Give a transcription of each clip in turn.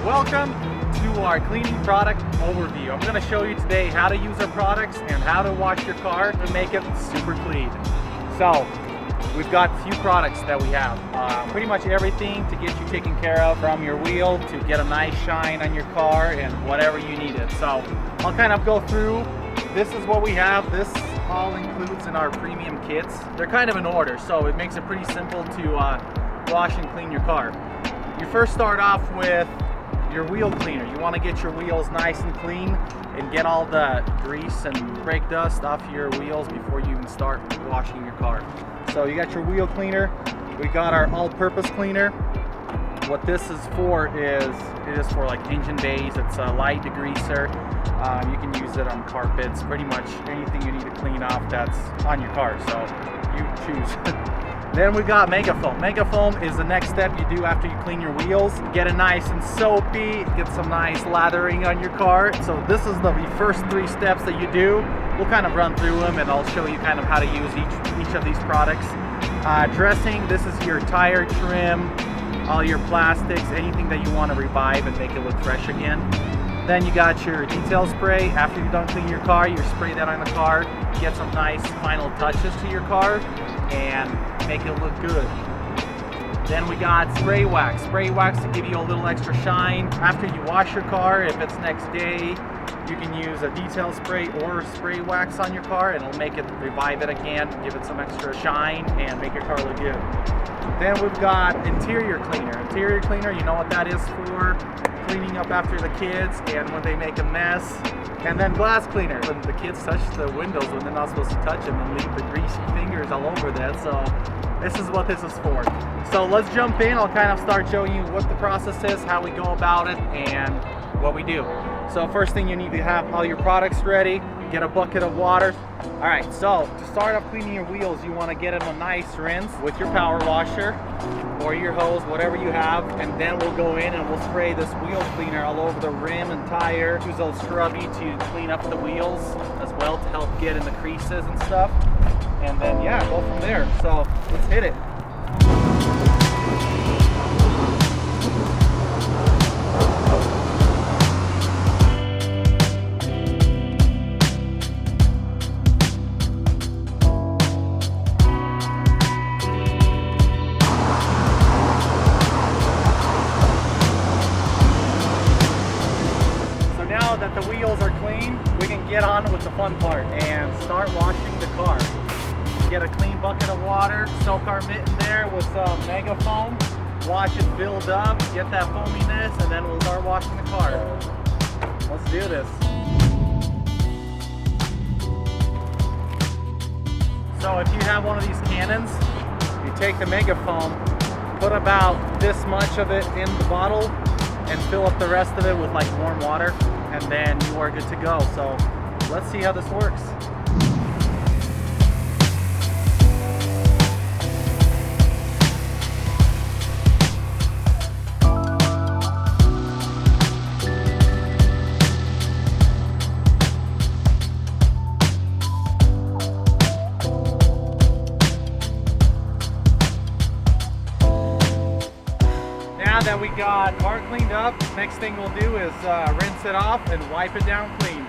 Welcome to our cleaning product overview. I'm going to show you today how to use our products and how to wash your car to make it super clean. So we've got a few products that we have. Pretty much everything to get you taken care of, from your wheel to get a nice shine on your car and whatever you needed. So I'll kind of go through. This is what we have. This all includes in our premium kits. They're kind of in order, so it makes it pretty simple to wash and clean your car. You first start off with your wheel cleaner. You want to get your wheels nice and clean and get all the grease and brake dust off your wheels before you even start washing your car. So you got your wheel cleaner. We got our all-purpose cleaner. What this is for is, it is for like engine bays. It's a light degreaser. You can use it on carpets, pretty much anything you need to clean off that's on your car, so you choose. Then we got Megafoam. Megafoam is the next step you do after you clean your wheels. Get it nice and soapy, get some nice lathering on your car. So this is the first 3 steps that you do. We'll kind of run through them and I'll show you kind of how to use each of these products. Dressing, this is your tire trim, all your plastics, anything that you want to revive and make it look fresh again. Then you got your detail spray. After you're done cleaning your car, you spray that on the car, get some nice final touches to your car and make it look good. Then we got spray wax. Spray wax to give you a little extra shine. After you wash your car, if it's next day, you can use a detail spray or spray wax on your car and it'll make it, revive it again, give it some extra shine and make your car look good. Then we've got interior cleaner. Interior cleaner, you know what that is for. Cleaning up after the kids and when they make a mess. And then glass cleaner, when the kids touch the windows when they're not supposed to touch them and leave the greasy fingers all over that. So this is what this is for. So let's jump in. I'll kind of start showing you what the process is, how we go about it, and what we do. So first thing, you need to have all your products ready. Get a bucket of water. All right, so to start off cleaning your wheels, you want to get them a nice rinse with your power washer or your hose, whatever you have, and then we'll go in and we'll spray this wheel cleaner all over the rim and tire. Use those scrubby to clean up the wheels as well to help get in the creases and stuff. And then yeah, go from there. So let's hit it. That the wheels are clean, we can get on with the fun part and start washing the car. Get a clean bucket of water, soak our mitten there with some Megafoam, wash it, build up, get that foaminess, and then we'll start washing the car. Let's do this. So if you have one of these cannons, you take the Megafoam, put about this much of it in the bottle, and fill up the rest of it with like warm water, and then you are good to go. So let's see how this works. Now that we got the car cleaned up, next thing we'll do is rinse it off and wipe it down clean.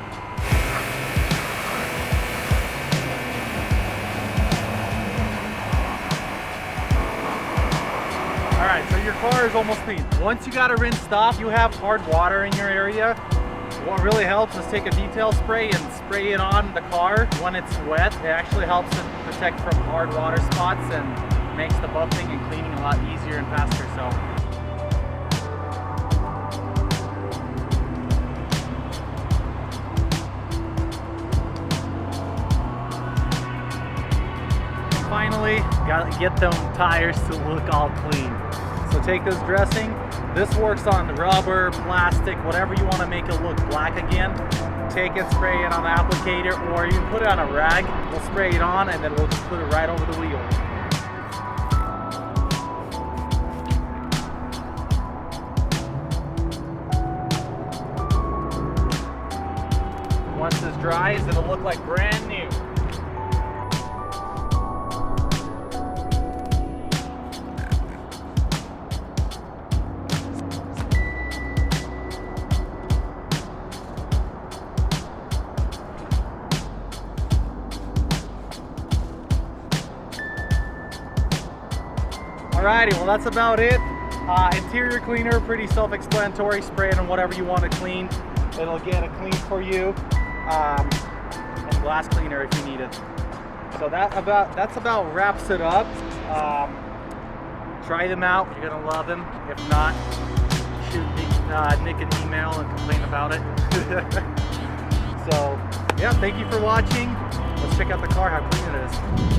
Alright, so your car is almost clean. Once you got it rinsed off, you have hard water in your area. What really helps is take a detail spray and spray it on the car when it's wet. It actually helps it protect from hard water spots and makes the buffing and cleaning a lot easier and faster. So finally, gotta get them tires to look all clean. So take this dressing. This works on rubber, plastic, whatever you want to make it look black again. Take it, spray it on the applicator, or you can put it on a rag. We'll spray it on and then we'll just put it right over the wheel. Once this dries, it'll look like brand new. Alrighty, well that's about it. Interior cleaner, pretty self-explanatory. Spray it on whatever you want to clean. It'll get it clean for you. And glass cleaner if you need it. So that's about wraps it up. Try them out. You're gonna love them. If not, shoot Nick an email and complain about it. So yeah, thank you for watching. Let's check out the car, how clean it is.